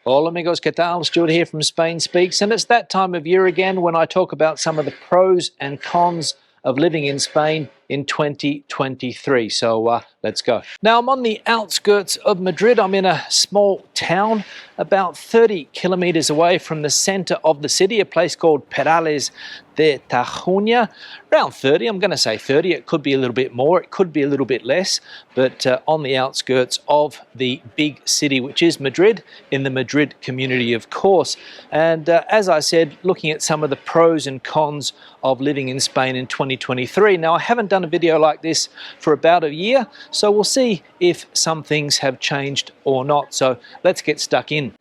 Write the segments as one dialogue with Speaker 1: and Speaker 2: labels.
Speaker 1: Hola amigos, ¿qué tal? Stuart here from Spain Speaks, and it's that time of year again when I talk about some of the pros and cons of living in Spain in 2023. So let's go. Now I'm on the outskirts of Madrid. I'm in a small town about 30 kilometers away from the center of the city, a place called Perales de Tajuña. Around 30, I'm going to say 30. It could be a little bit more, it could be a little bit less, but on the outskirts of the big city, which is Madrid, in the Madrid community, of course. And as I said, looking at some of the pros and cons of living in Spain in 2023. Now, I haven't done a video like this for about a year, so we'll see if some things have changed or not. So let's get stuck in.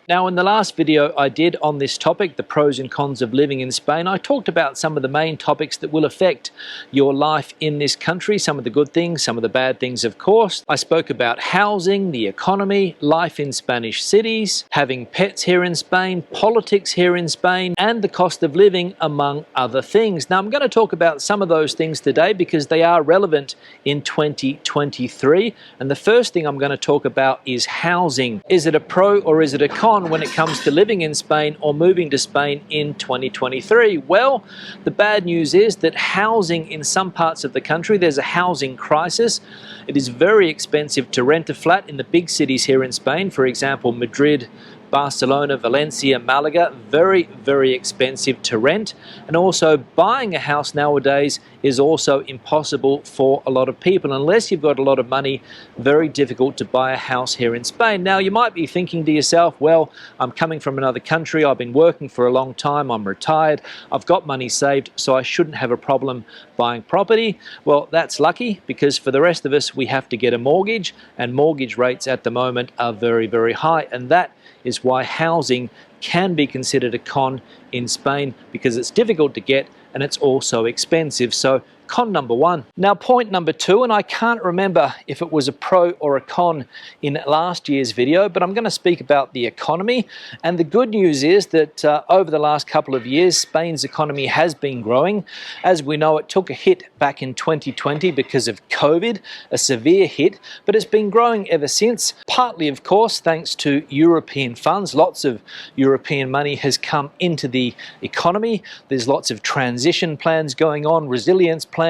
Speaker 1: Now, in the last video I did on this topic, the pros and cons of living in Spain, I talked about some of the main topics that will affect your life in this country, some of the good things, some of the bad things, of course. I spoke about housing, the economy, life in Spanish cities, having pets here in Spain, politics here in Spain, and the cost of living, among other things. Now, I'm going to talk about some of those things today because they are relevant in 2023. And the first thing I'm going to talk about is housing. Is it a pro or is it a con when it comes to living in Spain or moving to Spain in 2023? Well, the bad news is that housing in some parts of the country, there's a housing crisis. It is very expensive to rent a flat in the big cities here in Spain. For example, Madrid, Barcelona, Valencia, Malaga, very, very expensive to rent. And also buying a house nowadays is also impossible for a lot of people. Unless you've got a lot of money, very difficult to buy a house here in Spain. Now, you might be thinking to yourself, well, I'm coming from another country, I've been working for a long time, I'm retired, I've got money saved, so I shouldn't have a problem buying property. Well, that's lucky, because for the rest of us, we have to get a mortgage, and mortgage rates at the moment are very, very high. And that is why housing can be considered a con in Spain, because it's difficult to get and it's also expensive. So con number one. Now, point number two, and I can't remember if it was a pro or a con in last year's video, but I'm going to speak about the economy. And the good news is that over the last couple of years, Spain's economy has been growing. As we know, it took a hit back in 2020 because of COVID, a severe hit, but it's been growing ever since, partly, of course, thanks to European funds. Lots of European money has come into the economy. There's lots of transition plans going on, resilience plans,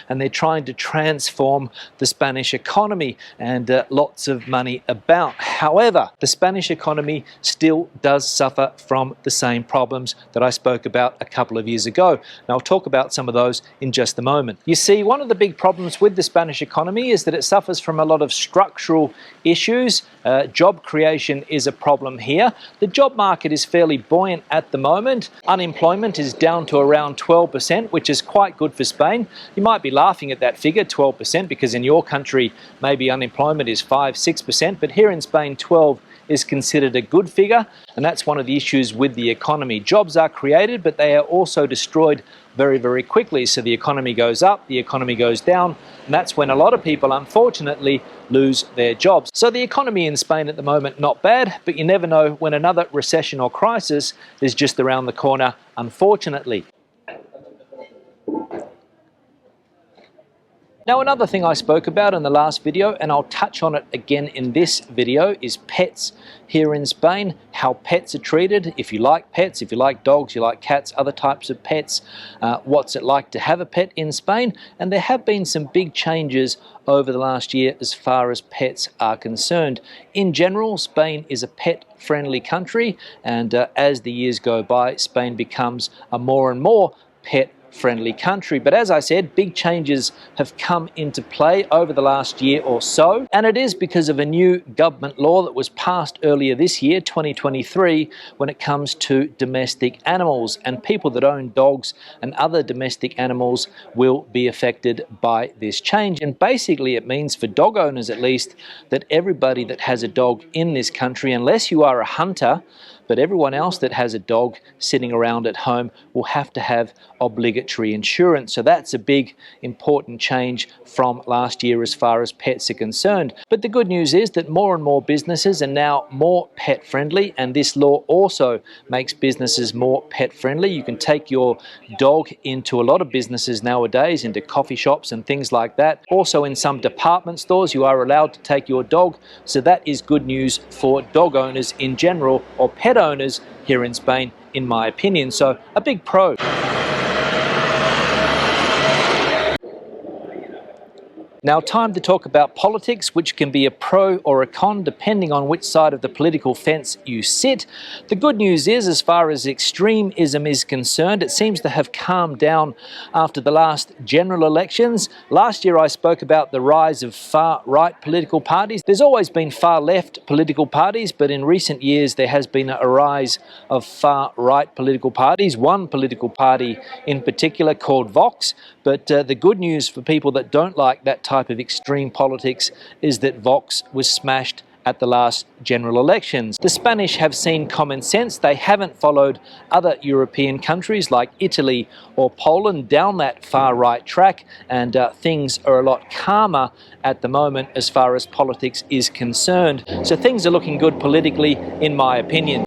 Speaker 1: and they're trying to transform the Spanish economy, and lots of money about. However, the Spanish economy still does suffer from the same problems that I spoke about a couple of years ago. And I'll talk about some of those in just a moment. You see, one of the big problems with the Spanish economy is that it suffers from a lot of structural issues. Job creation is a problem here. The job market is fairly buoyant at the moment. Unemployment is down to around 12%, which is quite good for Spain. You might be laughing at that figure, 12%, because in your country maybe unemployment is 5-6%, but here in Spain 12 is considered a good figure, and that's one of the issues with the economy. Jobs are created, but they are also destroyed very, very quickly. So the economy goes up, the economy goes down, and that's when a lot of people, unfortunately, lose their jobs. So the economy in Spain at the moment, not bad, but you never know when another recession or crisis is just around the corner, unfortunately. Now, another thing I spoke about in the last video, and I'll touch on it again in this video, is pets here in Spain, how pets are treated. If you like pets, if you like dogs, you like cats, other types of pets, what's it like to have a pet in Spain? And there have been some big changes over the last year as far as pets are concerned. In general, Spain is a pet-friendly country, and as the years go by, Spain becomes a more and more pet-friendly country. But as I said, big changes have come into play over the last year or so, and it is because of a new government law that was passed earlier this year, 2023, when it comes to domestic animals, and people that own dogs and other domestic animals will be affected by this change. And basically it means, for dog owners at least, that everybody that has a dog in this country, unless you are a hunter, but everyone else that has a dog sitting around at home will have to have obligatory insurance. So that's a big, important change from last year as far as pets are concerned. But the good news is that more and more businesses are now more pet friendly, and this law also makes businesses more pet friendly. You can take your dog into a lot of businesses nowadays, into coffee shops and things like that. Also in some department stores you are allowed to take your dog, so that is good news for dog owners in general, or pet owners here in Spain, in my opinion. So a big pro. Now, time to talk about politics, which can be a pro or a con depending on which side of the political fence you sit. The good news is, as far as extremism is concerned, it seems to have calmed down after the last general elections. Last year I spoke about the rise of far-right political parties. There's always been far-left political parties, but in recent years there has been a rise of far-right political parties. One political party in particular called Vox, but the good news for people that don't like that type of extreme politics is that Vox was smashed at the last general elections. The Spanish have seen common sense. They haven't followed other European countries like Italy or Poland down that far-right track, and things are a lot calmer at the moment as far as politics is concerned. So things are looking good politically, in my opinion.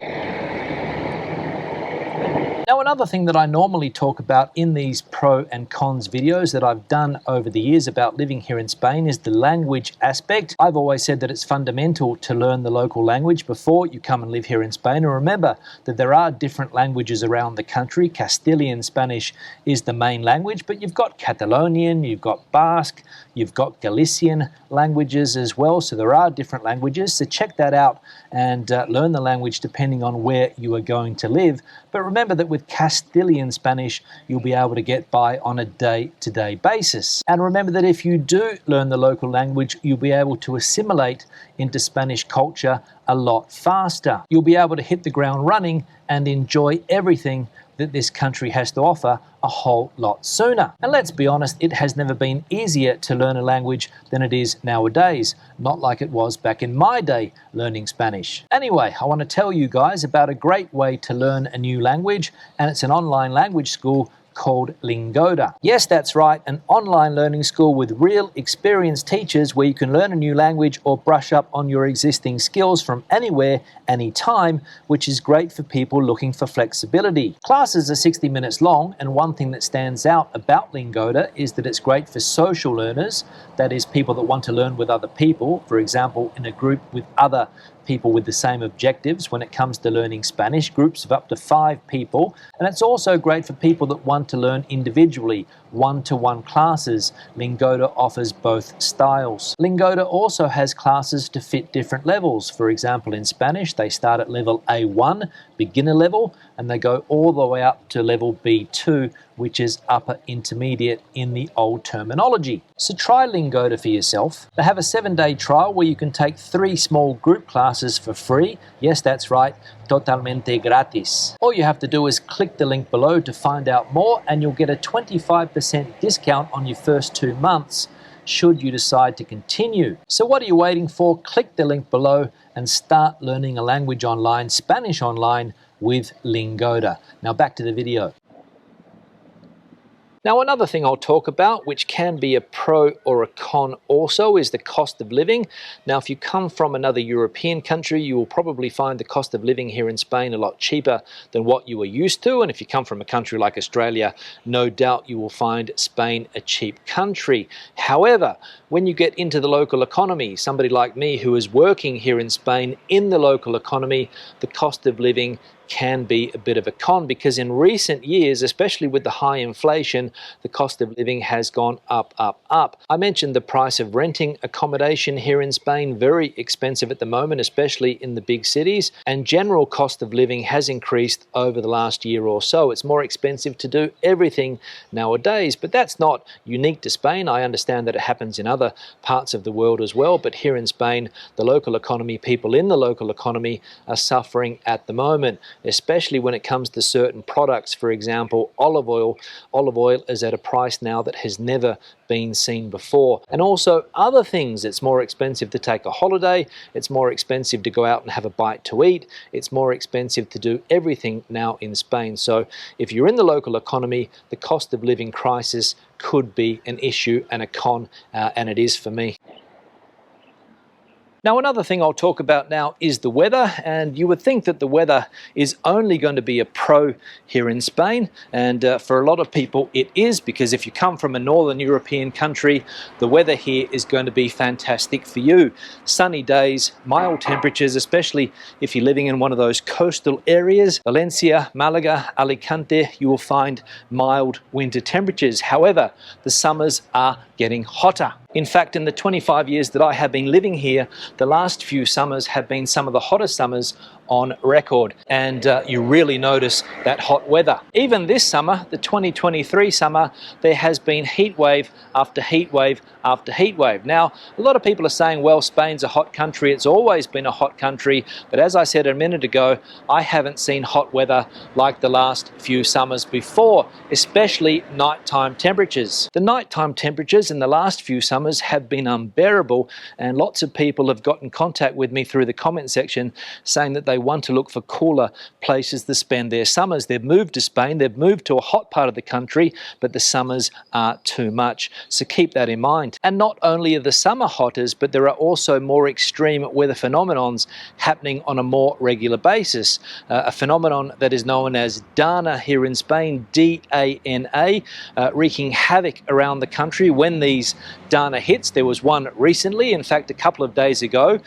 Speaker 1: Now, another thing that I normally talk about in these pro and cons videos that I've done over the years about living here in Spain is the language aspect. I've always said that it's fundamental to learn the local language before you come and live here in Spain. And remember that there are different languages around the country. Castilian Spanish is the main language, but you've got Catalonian, you've got Basque, you've got Galician languages as well. So there are different languages. So check that out and learn the language depending on where you are going to live. But remember that with Castilian Spanish, you'll be able to get by on a day-to-day basis. And remember that if you do learn the local language, you'll be able to assimilate into Spanish culture a lot faster. You'll be able to hit the ground running and enjoy everything that this country has to offer a whole lot sooner. And let's be honest, it has never been easier to learn a language than it is nowadays, not like it was back in my day learning Spanish. Anyway, I want to tell you guys about a great way to learn a new language, and it's an online language school called Lingoda. Yes, that's right, an online learning school with real experienced teachers where you can learn a new language or brush up on your existing skills from anywhere, anytime, which is great for people looking for flexibility. Classes are 60 minutes long, and one thing that stands out about Lingoda is that it's great for social learners, that is, people that want to learn with other people, for example, in a group with other people with the same objectives when it comes to learning Spanish, groups of up to 5 people. And it's also great for people that want to learn individually, one-to-one classes. Lingoda offers both styles. Lingoda also has classes to fit different levels. For example, in Spanish, they start at level A1, beginner level, and they go all the way up to level B2, which is upper intermediate in the old terminology. So try Lingoda for yourself. They have a 7-day trial where you can take 3 small group classes for free. Yes, that's right, totalmente gratis. All you have to do is click the link below to find out more, and you'll get a 25% discount on your first 2 months should you decide to continue. So what are you waiting for? Click the link below and start learning a language online, Spanish online, with Lingoda. Now back to the video. Now, another thing I'll talk about, which can be a pro or a con also, is the cost of living. Now, if you come from another European country, you will probably find the cost of living here in Spain a lot cheaper than what you are used to. And if you come from a country like Australia, no doubt you will find Spain a cheap country. However, when you get into the local economy, somebody like me who is working here in Spain in the local economy, the cost of living can be a bit of a con, because in recent years, especially with the high inflation, the cost of living has gone up, up, up. I mentioned the price of renting accommodation here in Spain, very expensive at the moment, especially in the big cities, and general cost of living has increased over the last year or so. It's more expensive to do everything nowadays, but that's not unique to Spain. I understand that it happens in other other parts of the world as well. But here in Spain, the local economy, people in the local economy are suffering at the moment, especially when it comes to certain products. For example, olive oil. Olive oil is at a price now that has never been seen before. And also other things. It's more expensive to take a holiday. It's more expensive to go out and have a bite to eat. It's more expensive to do everything now in Spain. So if you're in the local economy, the cost of living crisis could be an issue and a con, and it is for me. Now, another thing I'll talk about now is the weather, and you would think that the weather is only going to be a pro here in Spain, and for a lot of people it is, because if you come from a northern European country, the weather here is going to be fantastic for you. Sunny days, mild temperatures, especially if you're living in one of those coastal areas. Valencia, Malaga, Alicante, you will find mild winter temperatures. However, the summers are getting hotter. In fact, in the 25 years that I have been living here, the last few summers have been some of the hottest summers on record, and you really notice that hot weather. Even this summer, the 2023 summer, there has been heat wave after heat wave after heat wave. Now, a lot of people are saying, well, Spain's a hot country, it's always been a hot country, but as I said a minute ago, I haven't seen hot weather like the last few summers before, especially nighttime temperatures. The nighttime temperatures in the last few summers have been unbearable, and lots of people have got in contact with me through the comment section saying that they want to look for cooler places to spend their summers. They've moved to Spain, they've moved to a hot part of the country, but the summers are too much. So keep that in mind. And not only are the summer hotters, but there are also more extreme weather phenomenons happening on a more regular basis. A phenomenon that is known as DANA here in Spain, D-A-N-A, wreaking havoc around the country. When these DANA hits, there was one recently, in fact a couple of days ago,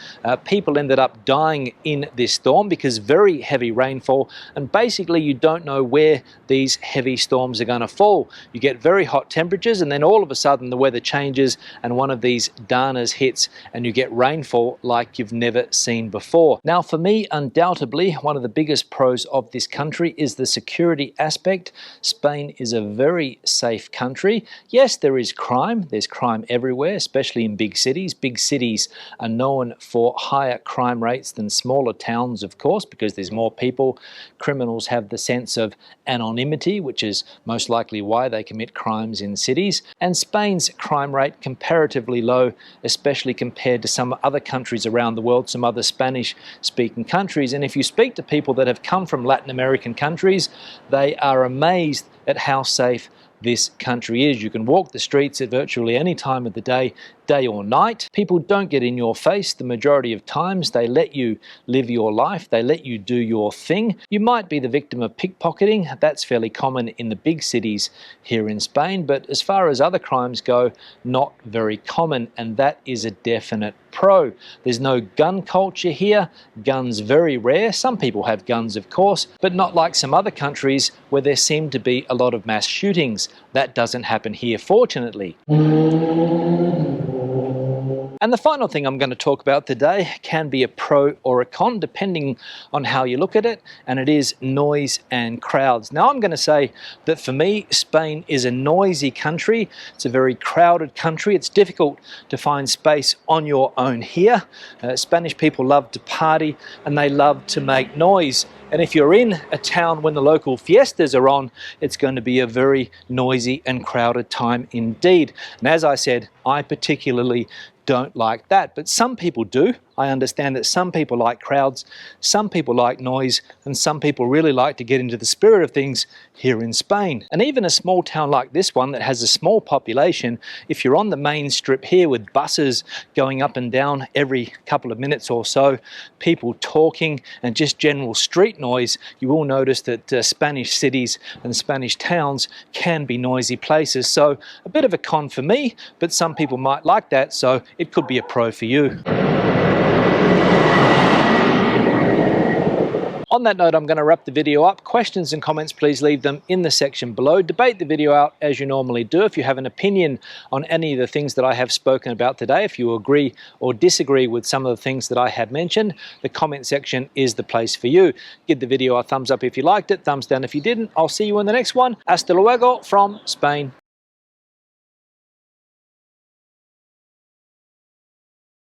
Speaker 1: people ended up dying in this storm because very heavy rainfall, and basically you don't know where these heavy storms are going to fall. You get very hot temperatures, and then all of a sudden the weather changes and one of these DANAs hits and you get rainfall like you've never seen before. Now, for me, undoubtedly one of the biggest pros of this country is the security aspect. Spain is a very safe country. Yes, there is crime. There's crime everywhere, especially in big cities. Big cities are known for higher crime rates than smaller towns, of course, because there's more people. Criminals have the sense of anonymity, which is most likely why they commit crimes in cities. And Spain's crime rate comparatively low, especially compared to some other countries around the world, some other Spanish-speaking countries. And if you speak to people that have come from Latin American countries, they are amazed at how safe this country is. You can walk the streets at virtually any time of the day, day or night. People don't get in your face the majority of times. They let you live your life. They let you do your thing. You might be the victim of pickpocketing. That's fairly common in the big cities here in Spain, but as far as other crimes go, not very common, and that is a definite pro. There's no gun culture here. Guns very rare. Some people have guns, of course, but not like some other countries where there seem to be a lot of mass shootings. That doesn't happen here, fortunately. And the final thing I'm going to talk about today can be a pro or a con, depending on how you look at it, and it is noise and crowds. Now, I'm going to say that for me, Spain is a noisy country. It's a very crowded country. It's difficult to find space on your own here. Spanish people love to party and they love to make noise. And if you're in a town when the local fiestas are on, it's going to be a very noisy and crowded time indeed. And as I said, I particularly don't like that, but some people do. I understand that some people like crowds, some people like noise, and some people really like to get into the spirit of things here in Spain. And even a small town like this one that has a small population, if you're on the main strip here with buses going up and down every couple of minutes or so, people talking and just general street noise, you will notice that Spanish cities and Spanish towns can be noisy places. So a bit of a con for me, but some people might like that, so it could be a pro for you. On that note, I'm going to wrap the video up. Questions and comments, please leave them in the section below. Debate the video out as you normally do. If you have an opinion on any of the things that I have spoken about today, if you agree or disagree with some of the things that I have mentioned, the comment section is the place for you. Give the video a thumbs up if you liked it, thumbs down if you didn't. I'll see you in the next one. Hasta luego from Spain.